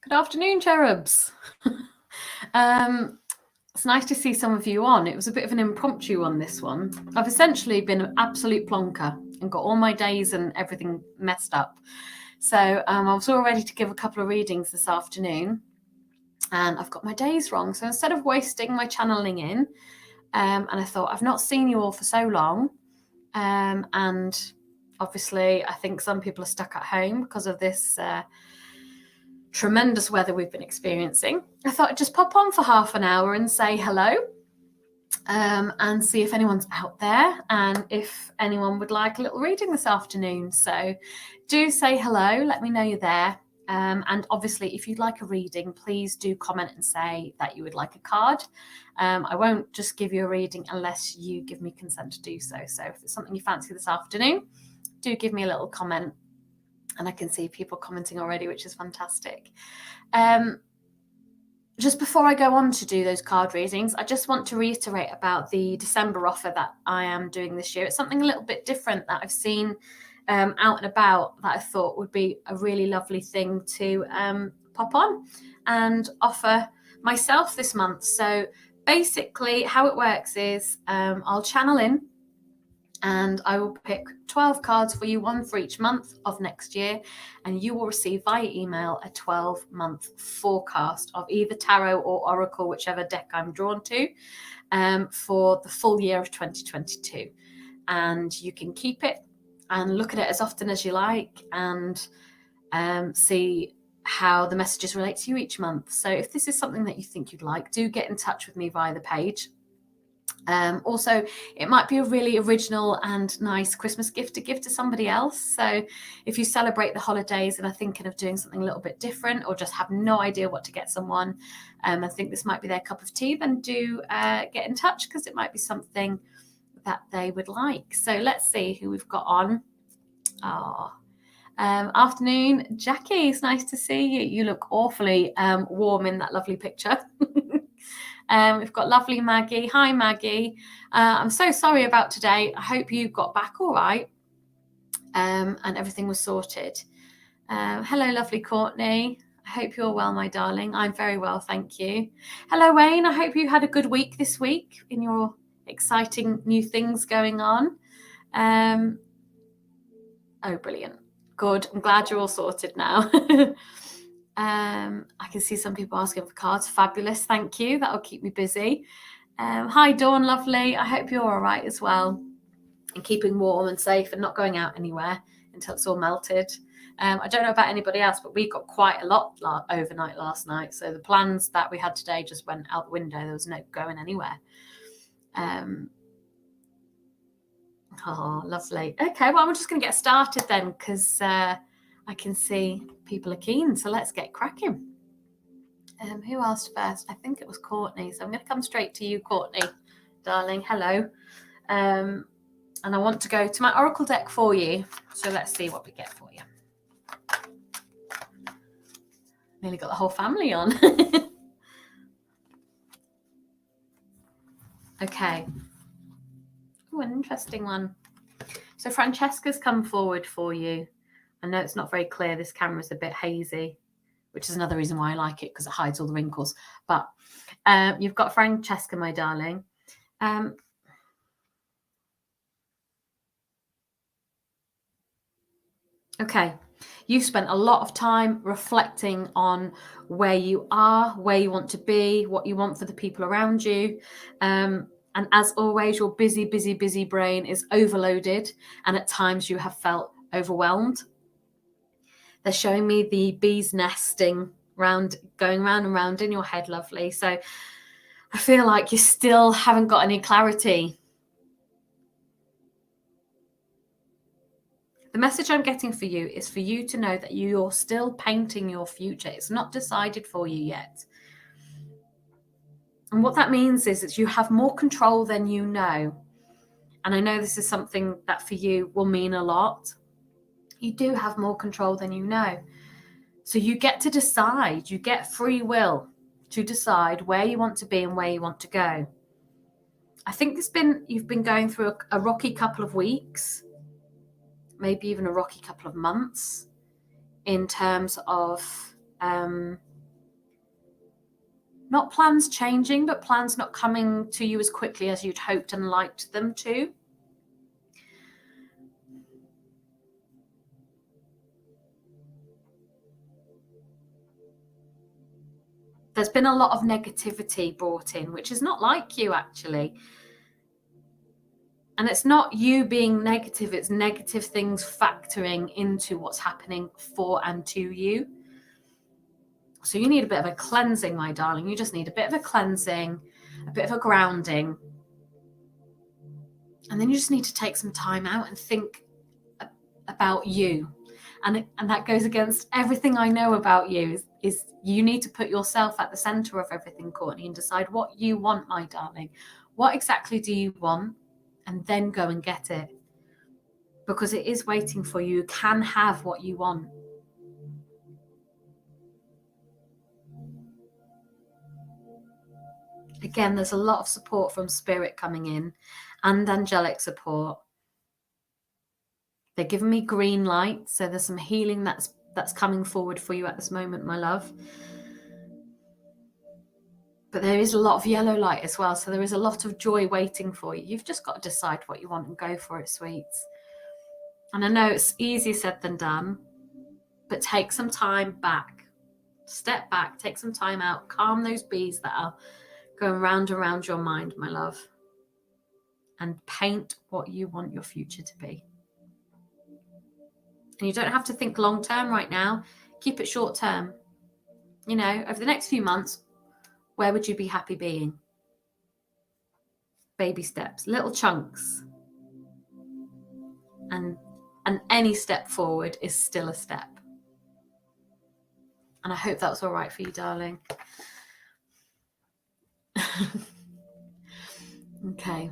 Good afternoon, Cherubs. It's nice to see some of you on. It was a bit of an impromptu on this one. I've essentially been an absolute plonker and got all my days and everything messed up. So I was all ready to give a couple of readings this afternoon, and I've got my days wrong. So instead of wasting my channeling in, and I thought, I've not seen you all for so long, and obviously I think some people are stuck at home because of this tremendous weather we've been experiencing. I thought I'd just pop on for half an hour and say hello, and see if anyone's out there and if anyone would like a little reading this afternoon. So do say hello, let me know you're there. And obviously, if you'd like a reading, please do comment and say that you would like a card. I won't just give you a reading unless you give me consent to do so. So if it's something you fancy this afternoon, do give me a little comment. And I can see people commenting already, which is fantastic. Just before I go on to do those card readings, I just want to reiterate about the December offer that I am doing this year. It's something a little bit different that I've seen out and about that I thought would be a really lovely thing to pop on and offer myself this month. So basically how it works is I'll channel in, and I will pick 12 cards for you, one for each month of next year, and you will receive via email a 12-month forecast of either tarot or oracle, whichever deck I'm drawn to, for the full year of 2022. And you can keep it and look at it as often as you like, and see how the messages relate to you each month. So if this is something that you think you'd like, do get in touch with me via the page. Also, it might be a really original and nice Christmas gift to give to somebody else. So if you celebrate the holidays and are thinking of doing something a little bit different, or just have no idea what to get someone, I think this might be their cup of tea, then do get in touch, because it might be something that they would like. So let's see who we've got on. Afternoon, Jackie. It's nice to see you. You look awfully warm in that lovely picture. We've got lovely Maggie. Hi, Maggie. I'm so sorry about today. I hope you got back all right, and everything was sorted. Hello, lovely Courtney. I hope you're well, my darling. I'm very well, thank you. Hello, Wayne. I hope you had a good week this week in your exciting new things going on. Oh, brilliant. Good. I'm glad you're all sorted now. I can see some people asking for cards. Fabulous. Thank you. That'll keep me busy. Hi, Dawn. Lovely. I hope you're all right as well, and keeping warm and safe and not going out anywhere until it's all melted. I don't know about anybody else, but we got quite a lot overnight last night. So the plans that we had today just went out the window. There was no going anywhere. Oh, lovely. Okay, well, I'm just going to get started then, because I can see people are keen. So let's get cracking. Who asked first? I think it was Courtney. So I'm going to come straight to you, Courtney, darling. Hello. And I want to go to my oracle deck for you. So let's see what we get for you. Nearly got the whole family on. Okay. Oh, an interesting one. So Francesca's come forward for you. I know it's not very clear. This camera's a bit hazy, which is another reason why I like it, because it hides all the wrinkles. But you've got Francesca, my darling. Okay. You've spent a lot of time reflecting on where you are, where you want to be, what you want for the people around you. And as always, your busy, busy, busy brain is overloaded. And at times you have felt overwhelmed. They're showing me the bees nesting going round and round in your head, lovely. So I feel like you still haven't got any clarity. The message I'm getting for you is for you to know that you're still painting your future. It's not decided for you yet. And what that means is that you have more control than you know. And I know this is something that for you will mean a lot. You do have more control than you know. So you get to decide, you get free will to decide where you want to be and where you want to go. I think you've been going through a rocky couple of weeks, maybe even a rocky couple of months, in terms of Not plans changing, but plans not coming to you as quickly as you'd hoped and liked them to. There's been a lot of negativity brought in, which is not like you, actually. And it's not you being negative, it's negative things factoring into what's happening for and to you. So you need a bit of a cleansing, my darling. You just need a bit of a cleansing, a bit of a grounding. And then you just need to take some time out and think about you. And that goes against everything I know about you, is you need to put yourself at the center of everything, Courtney, and decide what you want, my darling. What exactly do you want? And then go and get it. Because it is waiting for you. You can have what you want. Again, there's a lot of support from spirit coming in and angelic support. They're giving me green light, so there's some healing that's coming forward for you at this moment, my love. But there is a lot of yellow light as well, so there is a lot of joy waiting for you. You've just got to decide what you want and go for it, sweets. And I know it's easier said than done, but take some time back. Step back, take some time out, calm those bees that are going round and round your mind, my love, and paint what you want your future to be. And you don't have to think long term right now. Keep it short term. You know, over the next few months, where would you be happy being? Baby steps, little chunks. And any step forward is still a step. And I hope that was all right for you, darling. Okay,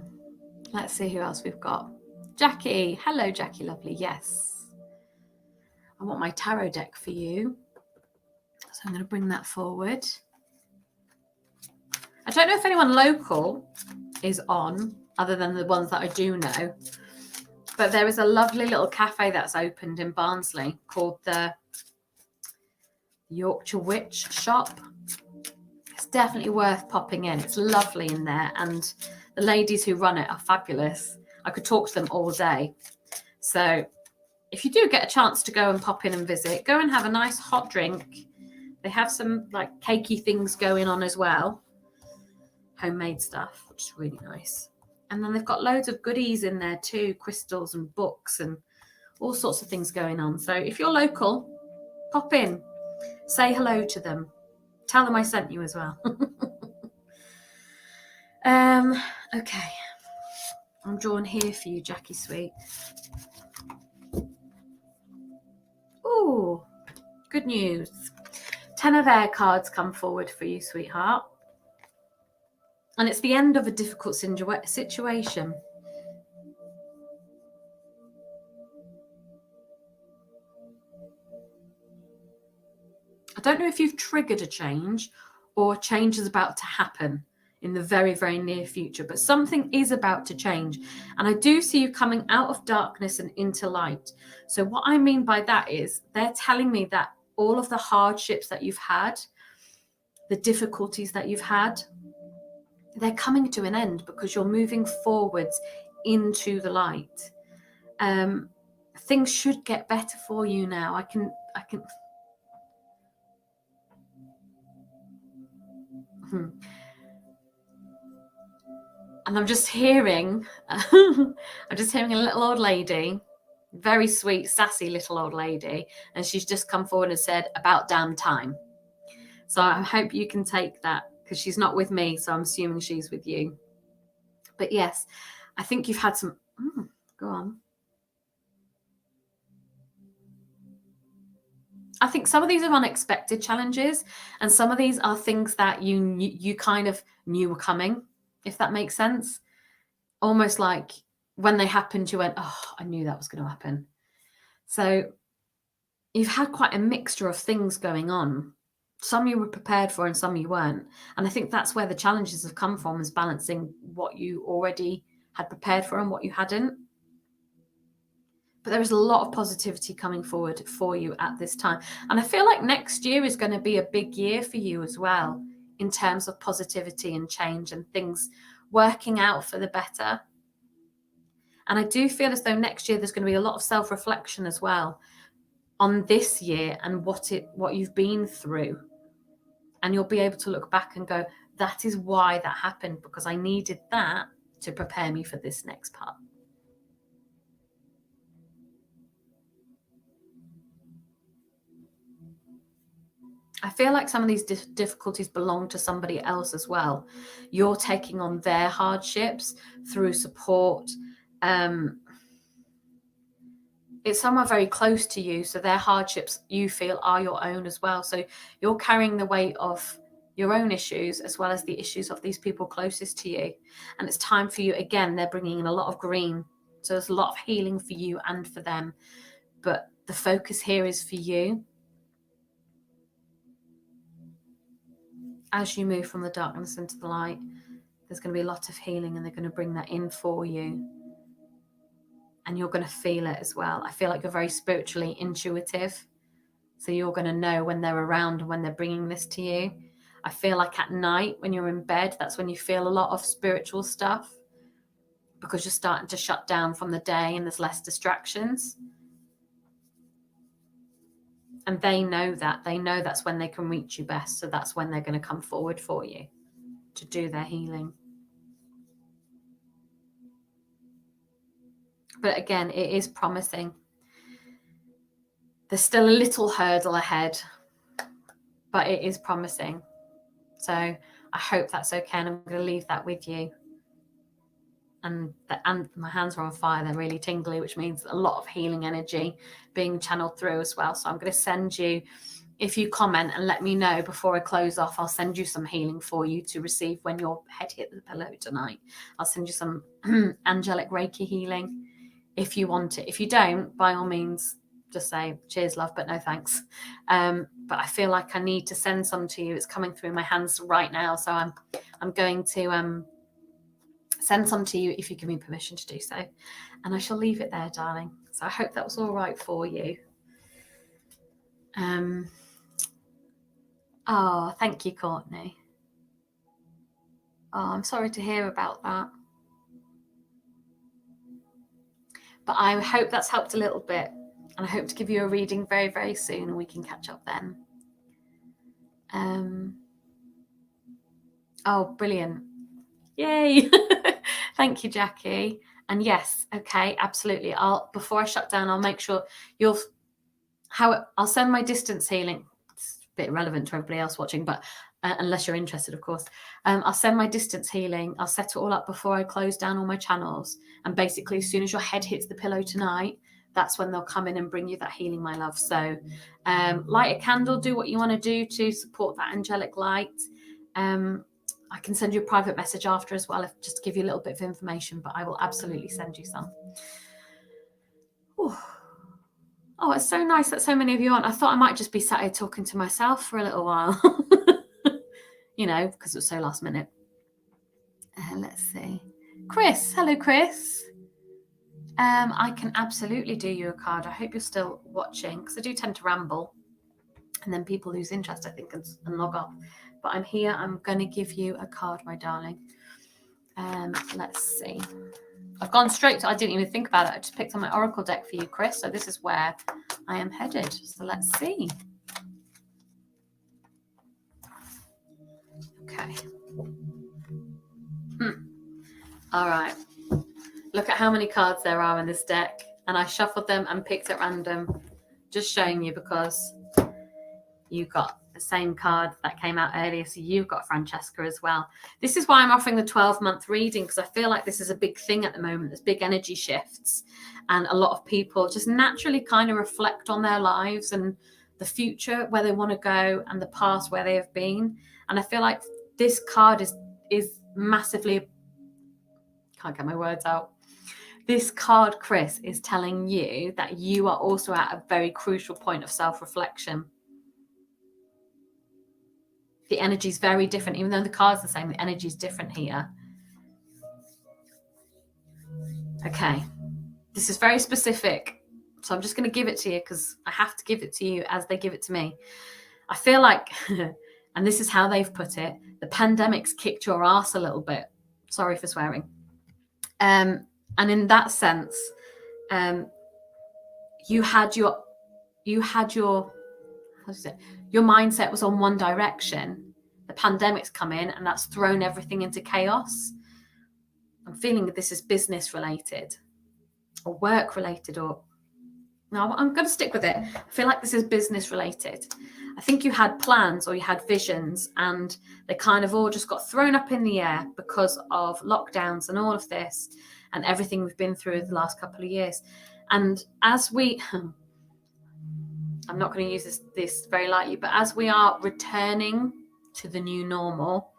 let's see who else we've got. Jackie. Hello, Jackie, lovely. Yes. I want my tarot deck for you. So I'm going to bring that forward. I don't know if anyone local is on, other than the ones that I do know. But there is a lovely little cafe that's opened in Barnsley called the Yorkshire Witch Shop. It's definitely worth popping in. It's lovely in there. And the ladies who run it are fabulous. I could talk to them all day. So if you do get a chance to go and pop in and visit, go and have a nice hot drink. They have some like cakey things going on as well. Homemade stuff, which is really nice. And then they've got loads of goodies in there too, crystals and books and all sorts of things going on. So if you're local, pop in, say hello to them. Tell them I sent you as well. Okay. I'm drawing here for you, Jackie Sweet. Ooh, good news. 10 of air cards come forward for you, sweetheart. And it's the end of a difficult situation. I don't know if you've triggered a change or change is about to happen in the very, very near future, but something is about to change. And I do see you coming out of darkness and into light. So what I mean by that is they're telling me that all of the hardships that you've had, the difficulties that you've had, they're coming to an end because you're moving forwards into the light. Things should get better for you now. I can. And I'm just hearing a little old lady, very sweet, sassy little old lady, and she's just come forward and said, "About damn time." So I hope you can take that, because she's not with me, so I'm assuming she's with you. But yes, I think you've had some... go on. I think some of these are unexpected challenges, and some of these are things that you kind of knew were coming, if that makes sense. Almost like when they happened, you went, "Oh, I knew that was going to happen." So you've had quite a mixture of things going on. Some you were prepared for and some you weren't. And I think that's where the challenges have come from, is balancing what you already had prepared for and what you hadn't. But there is a lot of positivity coming forward for you at this time. And I feel like next year is going to be a big year for you as well, in terms of positivity and change and things working out for the better. And I do feel as though next year there's going to be a lot of self-reflection as well on this year and what you've been through. And you'll be able to look back and go, that is why that happened, because I needed that to prepare me for this next part. I feel like some of these difficulties belong to somebody else as well. You're taking on their hardships through support. It's someone very close to you, so their hardships you feel are your own as well. So you're carrying the weight of your own issues as well as the issues of these people closest to you. And it's time for you, again, they're bringing in a lot of green. So there's a lot of healing for you and for them. But the focus here is for you. As you move from the darkness into the light, there's going to be a lot of healing, and they're going to bring that in for you. And you're going to feel it as well. I feel like you're very spiritually intuitive. So you're going to know when they're around and when they're bringing this to you. I feel like at night when you're in bed, that's when you feel a lot of spiritual stuff, because you're starting to shut down from the day and there's less distractions. And they know that. They know that's when they can reach you best. So that's when they're going to come forward for you to do their healing. But again, it is promising. There's still a little hurdle ahead, but it is promising. So I hope that's okay. And I'm going to leave that with you. And my hands are on fire. They're really tingly, which means a lot of healing energy being channeled through as well. So I'm going to send you, if you comment and let me know before I close off, I'll send you some healing for you to receive when your head hit the pillow tonight. I'll send you some angelic Reiki healing if you want it. If you don't, by all means, just say cheers, love, but no thanks. But I feel like I need to send some to you. It's coming through my hands right now. So I'm going to send some to you if you give me permission to do so. And I shall leave it there, darling. So I hope that was all right for you. Oh, thank you, Courtney. Oh, I'm sorry to hear about that. But I hope that's helped a little bit. And I hope to give you a reading very, very soon, and we can catch up then. Oh, brilliant. Yay. Thank you, Jackie. And yes, okay, absolutely. Before I shut down, I'll make sure I'll send my distance healing. It's a bit irrelevant to everybody else watching, but unless you're interested, of course. I'll send my distance healing. I'll set it all up before I close down all my channels. And basically, as soon as your head hits the pillow tonight, that's when they'll come in and bring you that healing, my love. So light a candle, do what you want to do to support that angelic light. I can send you a private message after as well, just to give you a little bit of information, but I will absolutely send you some. Ooh. Oh, it's so nice that so many of you aren't. I thought I might just be sat here talking to myself for a little while, because it was so last minute. Let's see. Chris. Hello, Chris. I can absolutely do you a card. I hope you're still watching, because I do tend to ramble and then people lose interest, I think, and log off. But I'm here. I'm going to give you a card, my darling. Let's see. I've gone straight to, I didn't even think about it. I just picked up my Oracle deck for you, Chris. So this is where I am headed. So let's see. Okay. All right. Look at how many cards there are in this deck. And I shuffled them and picked at random. Just showing you because you got the same card that came out earlier. So you've got Francesca as well. This is why I'm offering the 12-month reading, because I feel like this is a big thing at the moment. There's big energy shifts. And a lot of people just naturally kind of reflect on their lives and the future, where they want to go, and the past, where they have been. And I feel like this card is massively, can't get my words out. This card, Chris, is telling you that you are also at a very crucial point of self-reflection. The energy is very different. Even though the card's the same, the energy is different here. Okay. This is very specific. So I'm just going to give it to you because I have to give it to you as they give it to me. I feel like, And this is how they've put it: the pandemic's kicked your ass a little bit. Sorry for swearing. And in that sense, you had your mindset was on one direction. The pandemic's come in and that's thrown everything into chaos. I'm feeling that this is business related or work related, or no, I'm going to stick with it. I feel like this is business related. I think you had plans or you had visions and they kind of all just got thrown up in the air because of lockdowns and all of this and everything we've been through the last couple of years. And as we, I'm not going to use this very lightly, but as we are returning to the new normal,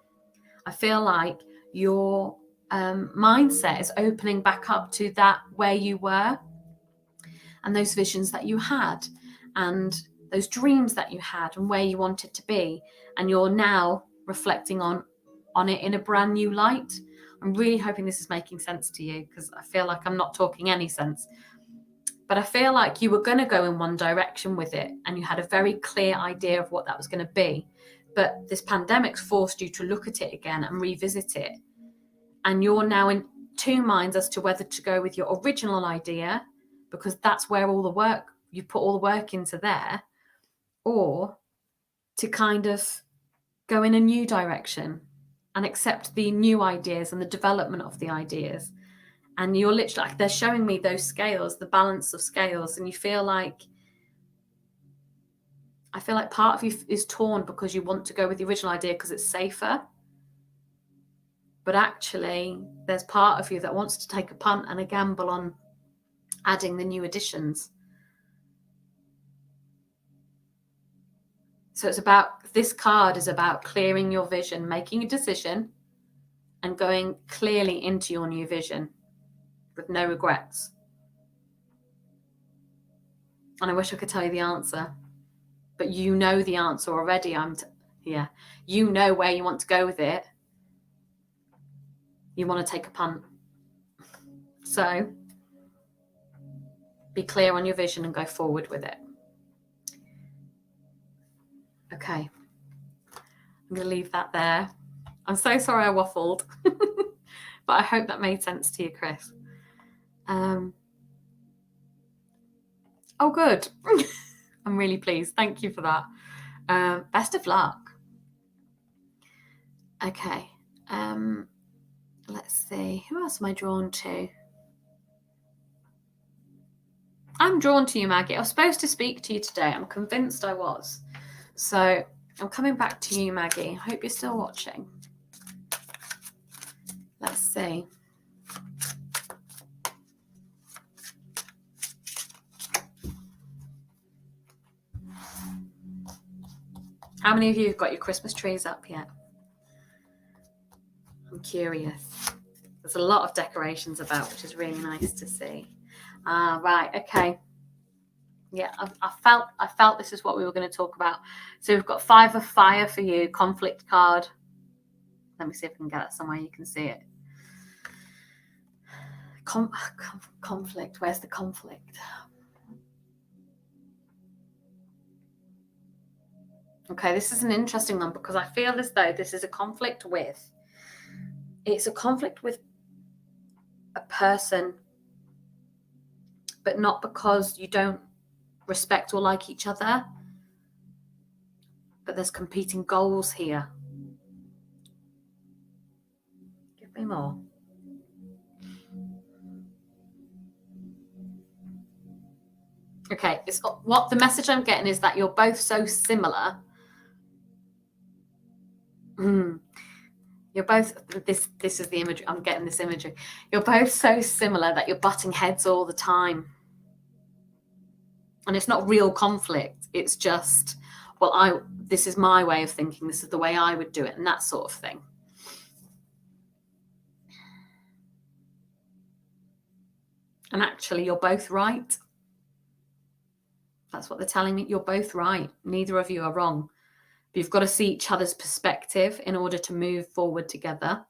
I feel like your mindset is opening back up to that where you were and those visions that you had and those dreams that you had and where you wanted to be. And you're now reflecting on it in a brand new light. I'm really hoping this is making sense to you, because I feel like I'm not talking any sense. But I feel like you were going to go in one direction with it and you had a very clear idea of what that was going to be. But this pandemic's forced you to look at it again and revisit it. And you're now in two minds as to whether to go with your original idea, because that's where all the work, you put all the work into there, or to kind of go in a new direction and accept the new ideas and the development of the ideas. And you're literally like, they're showing me those scales, the balance of scales. And you feel like, I feel like part of you is torn because you want to go with the original idea because it's safer. But actually, there's part of you that wants to take a punt and a gamble on adding the new additions. So it's about, this card is about clearing your vision, making a decision and going clearly into your new vision with no regrets. And I wish I could tell you the answer, but you know the answer already. You know where you want to go with it. You want to take a punt. So be clear on your vision and go forward with it. Okay. I'm going to leave that there. I'm so sorry I waffled, but I hope that made sense to you, Chris. Oh, good. I'm really pleased. Thank you for that. Best of luck. Okay. Let's see. Who else am I drawn to? I'm drawn to you, Maggie. I was supposed to speak to you today. I'm convinced I was. So I'm coming back to you, Maggie. I hope you're still watching. Let's see. How many of you have got your Christmas trees up yet? I'm curious. There's a lot of decorations about, which is really nice to see. Right, okay. Yeah, I felt this is what we were going to talk about. So we've got 5 of Fire for you, conflict card. Let me see if I can get it somewhere you can see it. Conflict. Where's the conflict? Okay, this is an interesting one because I feel as though this is a conflict with. It's a conflict with a person, but not because you don't respect or like each other, but there's competing goals here. Give me more. Okay, it's what the message I'm getting is that you're both so similar. You're both, this is the imagery, I'm getting this imagery. You're both so similar that you're butting heads all the time. And it's not real conflict. It's just, well, this is my way of thinking. This is the way I would do it, and that sort of thing. And actually, you're both right. That's what they're telling me. You're both right. Neither of you are wrong. But you've got to see each other's perspective in order to move forward together.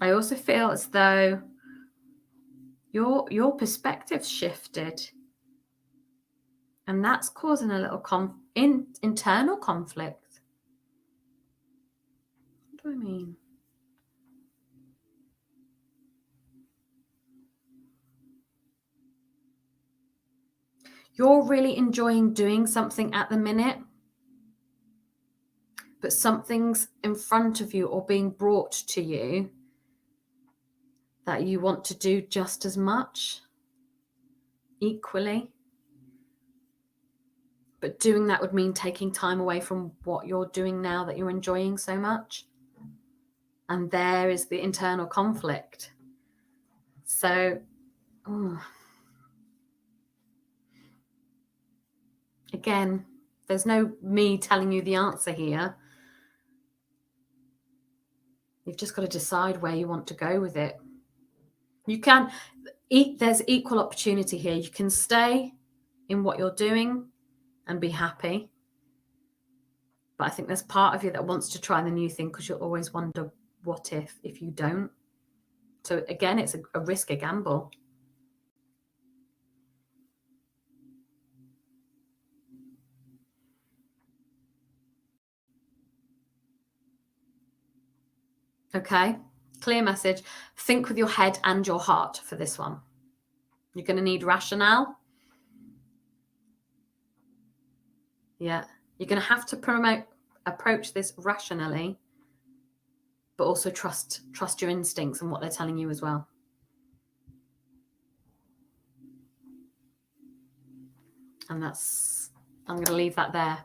I also feel as though your perspective's shifted. And that's causing a little internal conflict. What do I mean? You're really enjoying doing something at the minute, but something's in front of you or being brought to you that you want to do just as much, equally. But doing that would mean taking time away from what you're doing now that you're enjoying so much. And there is the internal conflict. So, again, there's no me telling you the answer here. You've just got to decide where you want to go with it. You can there's equal opportunity here. You can stay in what you're doing and be happy. But I think there's part of you that wants to try the new thing because you'll always wonder, what if you don't? So again, it's a risk, a gamble. Okay, clear message. Think with your head and your heart for this one. You're going to need rationale. Yeah, you're going to have to approach this rationally, but also trust your instincts and what they're telling you as well. And I'm going to leave that there.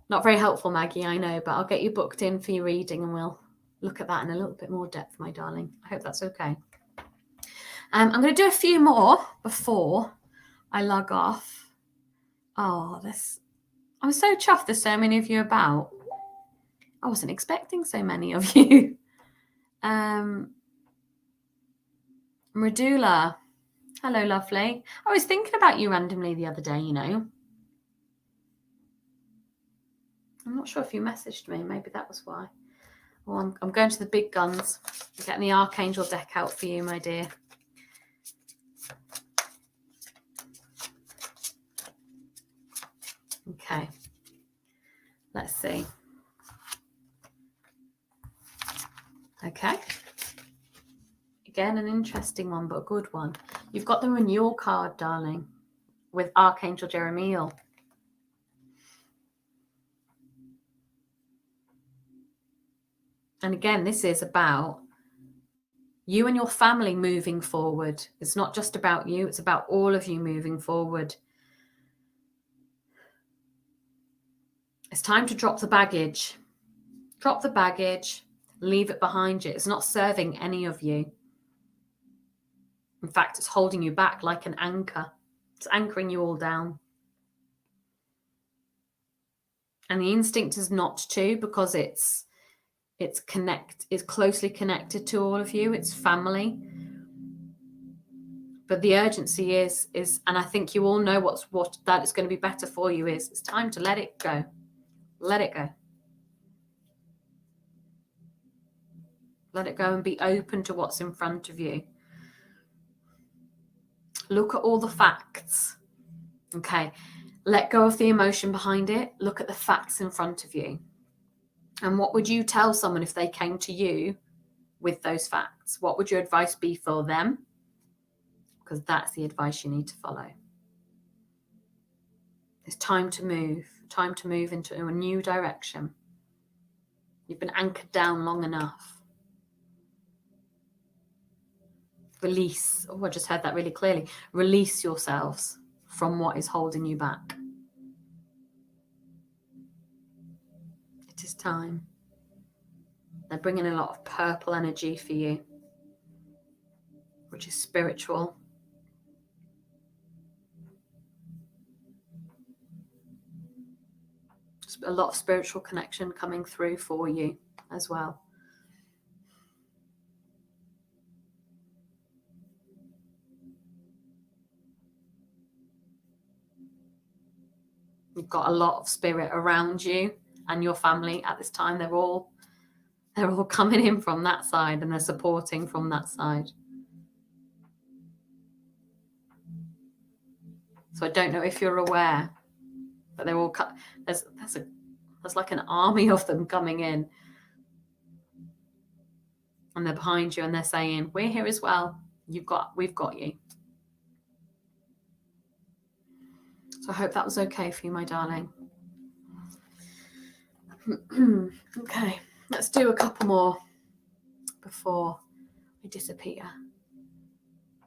Not very helpful, Maggie, I know, but I'll get you booked in for your reading and we'll look at that in a little bit more depth, my darling. I hope that's okay. I'm going to do a few more before I log off. Oh, I'm so chuffed there's so many of you about. I wasn't expecting so many of you. Mridula. Hello, lovely. I was thinking about you randomly the other day, you know. I'm not sure if you messaged me. Maybe that was why. Well, I'm going to the big guns. I'm getting the Archangel deck out for you, my dear. Okay. Let's see. Okay. Again, an interesting one, but a good one. You've got the renewal card, darling, with Archangel Jeremiel. And again, this is about you and your family moving forward. It's not just about you, it's about all of you moving forward. It's time to drop the baggage. Drop the baggage, leave it behind you. It's not serving any of you. In fact, it's holding you back like an anchor. It's anchoring you all down. And the instinct is not to, because it's closely connected to all of you. It's family. But the urgency is, and I think you all know what that is going to be better for you is. It's time to let it go. Let it go. Let it go and be open to what's in front of you. Look at all the facts. Okay. Let go of the emotion behind it. Look at the facts in front of you. And what would you tell someone if they came to you with those facts? What would your advice be for them? Because that's the advice you need to follow. It's time to move into a new direction. You've been anchored down long enough. Release. Oh, I just heard that really clearly. Release yourselves from what is holding you back. It is time. They're bringing a lot of purple energy for you, which is spiritual. A lot of spiritual connection coming through for you as well. You've got a lot of spirit around you and your family at this time. They're all coming in from that side and they're supporting from that side. So I don't know if you're aware, but they're all there's like an army of them coming in, and they're behind you, and they're saying, we're here as well. We've got you. So I hope that was okay for you, my darling. Okay, let's do a couple more before we disappear.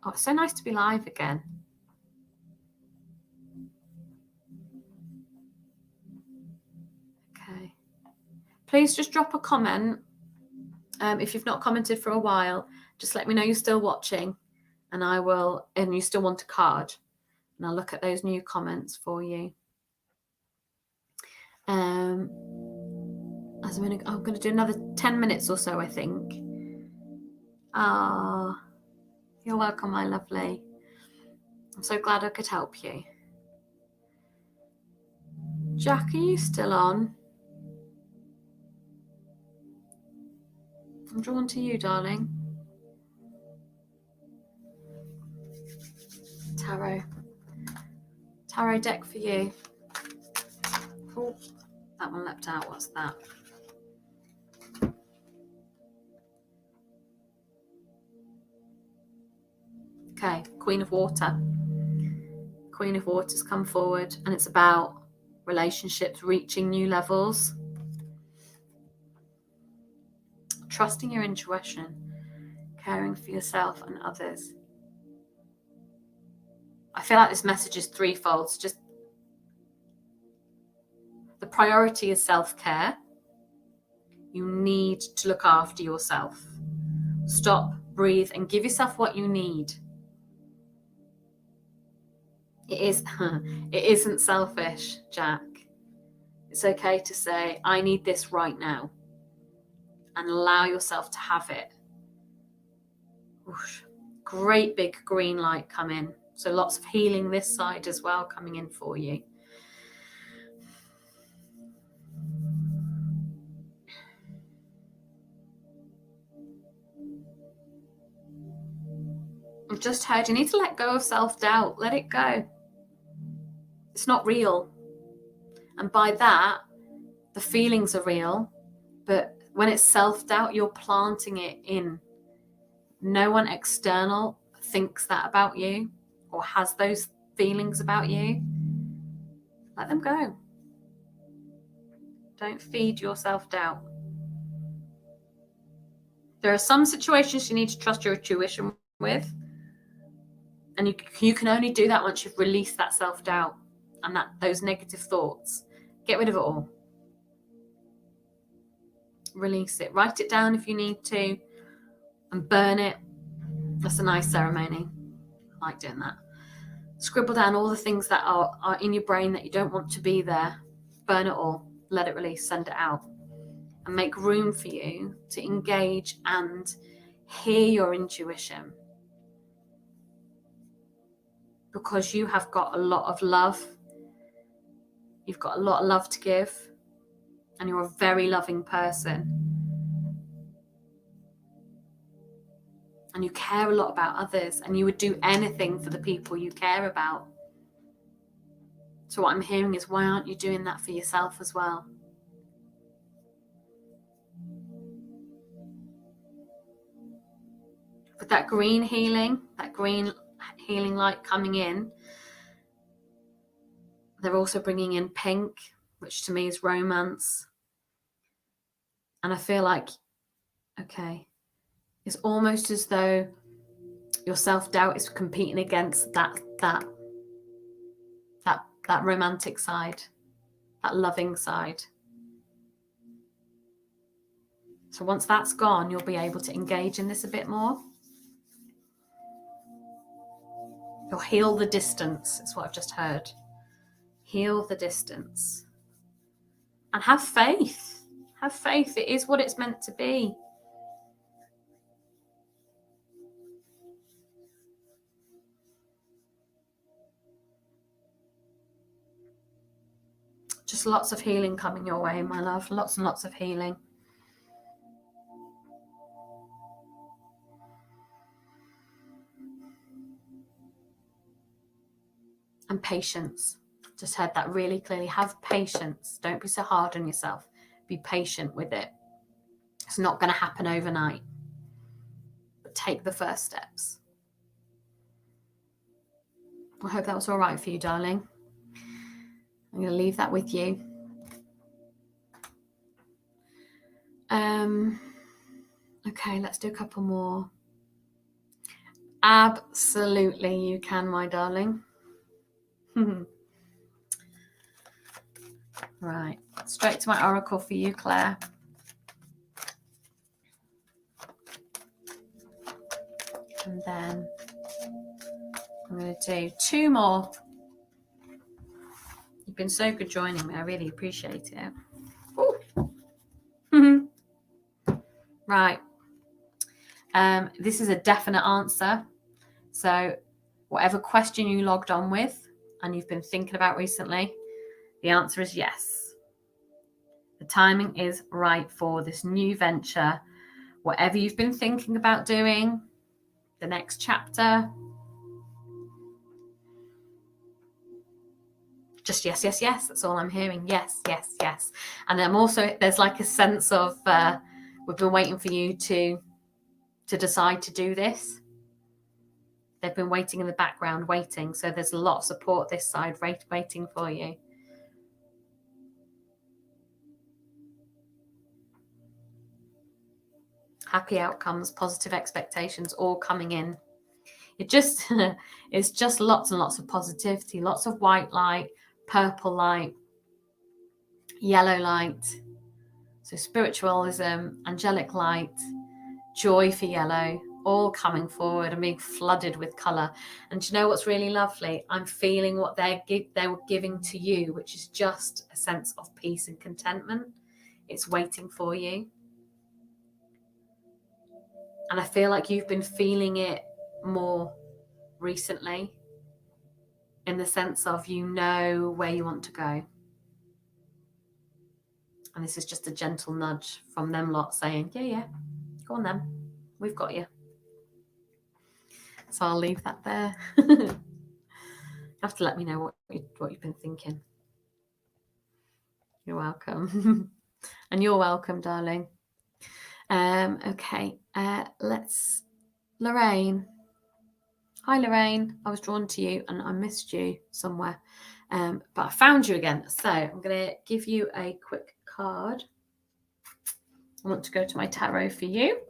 Oh, it's so nice to be live again. Okay. Please just drop a comment. If you've not commented for a while, just let me know you're still watching, and you still want a card, and I'll look at those new comments for you. I'm going to do another 10 minutes or so, I think. You're welcome, my lovely. I'm so glad I could help you. Jack, are you still on? I'm drawn to you, darling. Tarot deck for you. Oh, that one leapt out. What's that? Okay, Queen of Water. Queen of Water's come forward, and it's about relationships reaching new levels. Trusting your intuition, caring for yourself and others. I feel like this message is threefold. So just the priority is self-care. You need to look after yourself. Stop, breathe, and give yourself what you need. It isn't selfish, Jack. It's okay to say, I need this right now, and allow yourself to have it. Whoosh. Great big green light come in. So lots of healing this side as well coming in for you. I've just heard you need to let go of self-doubt. Let it go. It's not real. And by that, the feelings are real. But when it's self-doubt, you're planting it in. No one external thinks that about you or has those feelings about you. Let them go. Don't feed your self-doubt. There are some situations you need to trust your intuition with. And you can only do that once you've released that self-doubt and those negative thoughts. Get rid of it all. Release it. Write it down if you need to, and burn it. That's a nice ceremony. I like doing that. Scribble down all the things that are in your brain that you don't want to be there. Burn it all. Let it release. Send it out. And make room for you to engage and hear your intuition. Because you have got a lot of love. You've got a lot of love to give. And you're a very loving person. And you care a lot about others. And you would do anything for the people you care about. So what I'm hearing is, why aren't you doing that for yourself as well? With that green healing light coming in, they're also bringing in pink, which to me is romance. And I feel like, okay, it's almost as though your self-doubt is competing against that romantic side, that loving side. So once that's gone, you'll be able to engage in this a bit more. You'll heal the distance, is what I've just heard. Heal the distance. And have faith. Have faith. It is what it's meant to be. Just lots of healing coming your way, my love. Lots and lots of healing. And patience. Just heard that really clearly. Have patience. Don't be so hard on yourself. Be patient with it. It's not going to happen overnight. But take the first steps. I hope that was all right for you, darling. I'm going to leave that with you. Okay, let's do a couple more. Absolutely, you can, my darling. Right, straight to my oracle for you, Claire. And then I'm going to do 2 more. You've been so good joining me. I really appreciate it. Right. This is a definite answer. So whatever question you logged on with and you've been thinking about recently, the answer is yes. The timing is right for this new venture. Whatever you've been thinking about doing, the next chapter, just yes, yes, yes. That's all I'm hearing. Yes, yes, yes. And I'm also, there's like a sense of, we've been waiting for you to decide to do this. They've been waiting in the background, waiting. So there's a lot of support this side, waiting for you. Happy outcomes, positive expectations, all coming in. It's just lots and lots of positivity, lots of white light, purple light, yellow light. So spiritualism, angelic light, joy for yellow, all coming forward and being flooded with colour. And do you know what's really lovely? I'm feeling what they were giving to you, which is just a sense of peace and contentment. It's waiting for you. And I feel like you've been feeling it more recently, in the sense of you know where you want to go. And this is just a gentle nudge from them lot saying, yeah, go on then. We've got you. So I'll leave that there. You have to let me know what you've been thinking. You're welcome. And you're welcome, darling. Okay, Lorraine. Hi, Lorraine. I was drawn to you and I missed you somewhere, but I found you again. So I'm going to give you a quick card. I want to go to my tarot for you.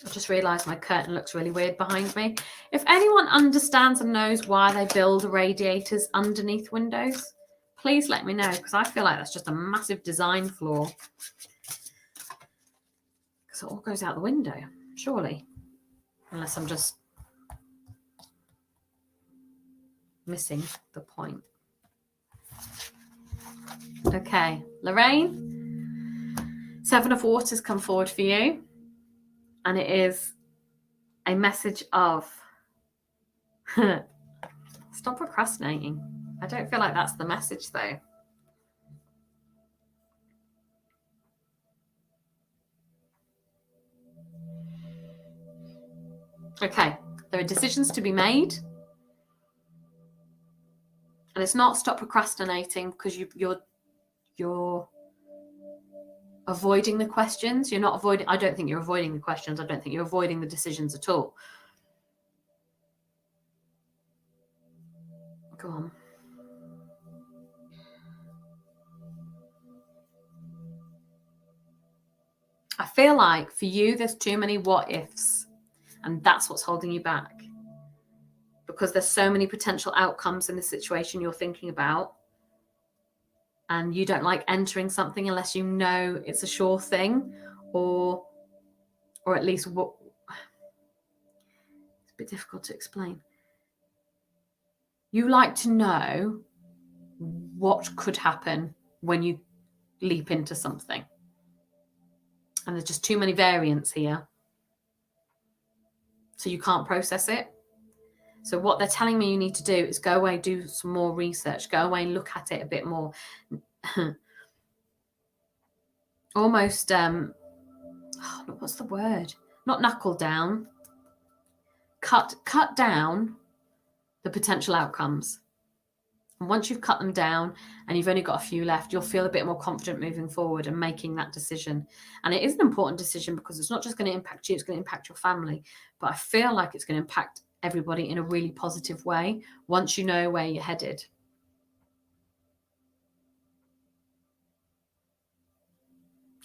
I just realised my curtain looks really weird behind me. If anyone understands and knows why they build radiators underneath windows, please let me know, because I feel like that's just a massive design flaw. Because it all goes out the window, surely. Unless I'm just missing the point. Okay, Lorraine, 7 of Water's come forward for you. And it is a message of stop procrastinating. I don't feel like that's the message, though. Okay, there are decisions to be made. And it's not stop procrastinating because you're avoiding the questions. You're not avoiding. I don't think you're avoiding the questions. I don't think you're avoiding the decisions at all. Go on. I feel like for you, there's too many what ifs, and that's what's holding you back, because there's so many potential outcomes in the situation you're thinking about, and you don't like entering something unless you know it's a sure thing, or at least what. It's a bit difficult to explain. You like to know what could happen when you leap into something. And there's just too many variants here. So you can't process it. So what they're telling me you need to do is go away, do some more research, go away and look at it a bit more. Almost, what's the word? Not knuckle down. Cut down the potential outcomes. And once you've cut them down and you've only got a few left, you'll feel a bit more confident moving forward and making that decision. And it is an important decision because it's not just going to impact you, it's going to impact your family. But I feel like it's going to impact everybody in a really positive way once you know where you're headed.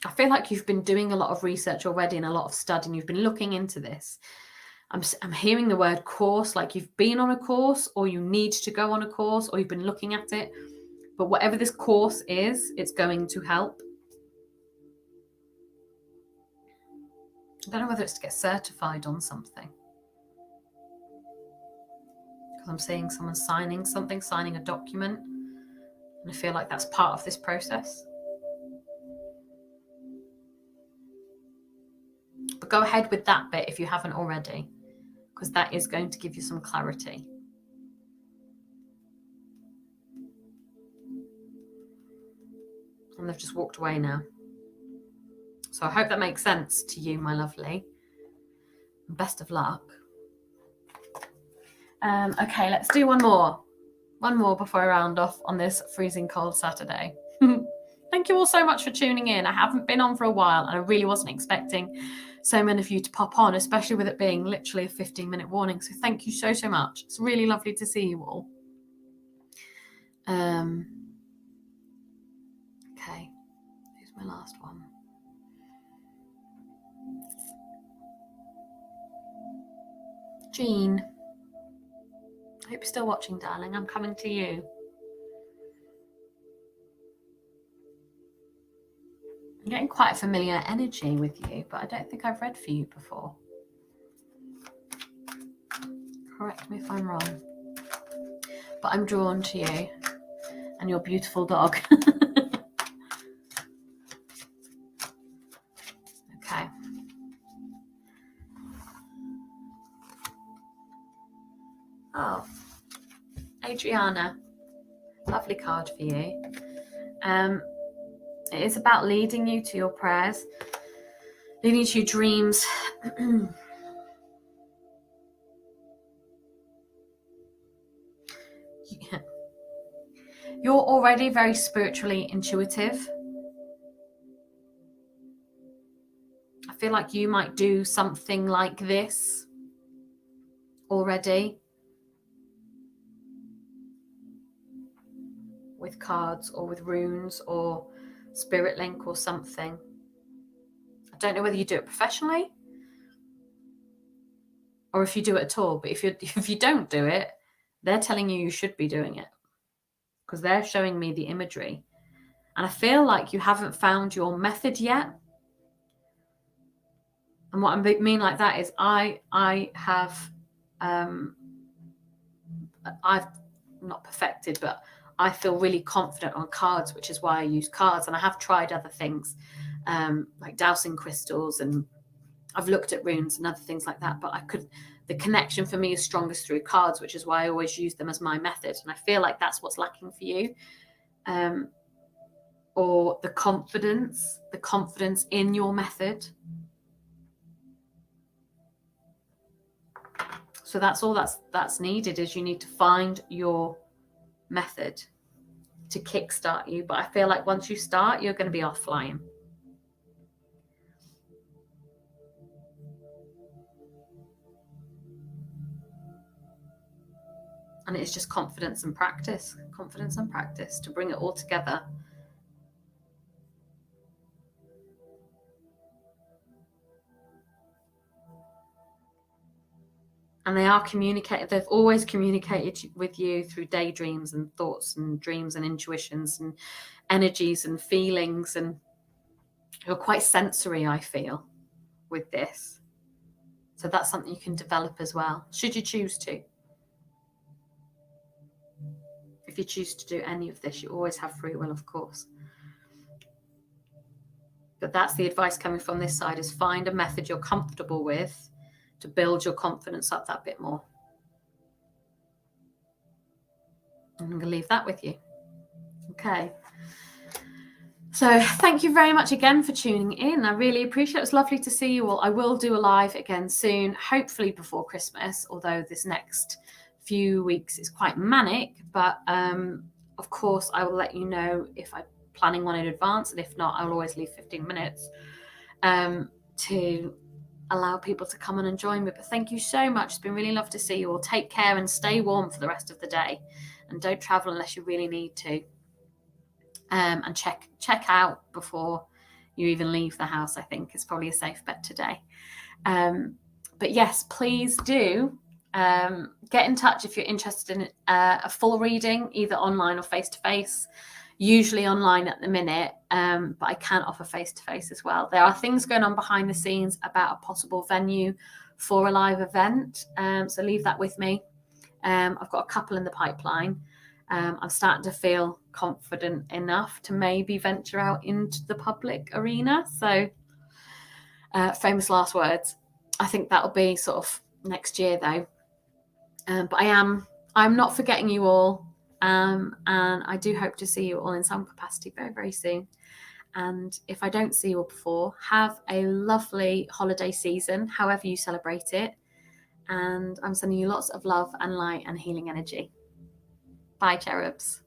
I feel like you've been doing a lot of research already and a lot of studying. You've been looking into this. I'm hearing the word course, like you've been on a course or you need to go on a course or you've been looking at it. But whatever this course is, it's going to help. I don't know whether it's to get certified on something. Because I'm seeing someone signing something, signing a document. And I feel like that's part of this process. But go ahead with that bit if you haven't already, because that is going to give you some clarity. And they've just walked away now. So I hope that makes sense to you, my lovely. Best of luck. Okay, let's do one more. One more before I round off on this freezing cold Saturday. Thank you all so much for tuning in. I haven't been on for a while and I really wasn't expecting so many of you to pop on, especially with it being literally a 15-minute warning. So thank you so, so much. It's really lovely to see you all. Okay, here's my last one. Jean. I hope you're still watching, darling. I'm coming to you. I'm getting quite a familiar energy with you, but I don't think I've read for you before. Correct me if I'm wrong. But I'm drawn to you and your beautiful dog. Okay. Oh, Adriana, lovely card for you. It is about leading you to your prayers, leading you to your dreams. You're already very spiritually intuitive. I feel like you might do something like this already with cards or with runes or spirit link or something. I don't know whether you do it professionally or if you do it at all, but if you don't do it, they're telling you should be doing it because they're showing me the imagery. And I feel like you haven't found your method yet. And what I mean like that is I've not perfected, but I feel really confident on cards, which is why I use cards. And I have tried other things like dowsing crystals, and I've looked at runes and other things like that, but the connection for me is strongest through cards, which is why I always use them as my method. And I feel like that's what's lacking for you. Or the confidence in your method. So that's all that's needed, is you need to find your method to kickstart you. But I feel like once you start, you're going to be off flying. And it's just confidence and practice to bring it all together. And they've always communicated with you through daydreams and thoughts and dreams and intuitions and energies and feelings. And you're quite sensory, I feel, with this. So that's something you can develop as well, should you choose to. If you choose to do any of this, you always have free will, of course. But that's the advice coming from this side, is find a method you're comfortable with to build your confidence up that bit more. I'm going to leave that with you. Okay. So thank you very much again for tuning in. I really appreciate it. It's lovely to see you all. I will do a live again soon, hopefully before Christmas, although this next few weeks it's quite manic, but of course I will let you know if I'm planning one in advance, and if not, I'll always leave 15 minutes to allow people to come on and join me. But thank you so much. It's been really lovely to see you all. Take care and stay warm for the rest of the day, and don't travel unless you really need to. And check out before you even leave the house. I think is probably a safe bet today. But yes, please do get in touch if you're interested in a full reading, either online or face-to-face. Usually online at the minute, but I can offer face-to-face as well. There are things going on behind the scenes about a possible venue for a live event, so leave that with me. I've got a couple in the pipeline. I'm starting to feel confident enough to maybe venture out into the public arena. So famous last words. I think that'll be sort of next year though. But I'm not forgetting you all. And I do hope to see you all in some capacity very, very soon. And if I don't see you all before, have a lovely holiday season, however you celebrate it. And I'm sending you lots of love and light and healing energy. Bye, Cherubs.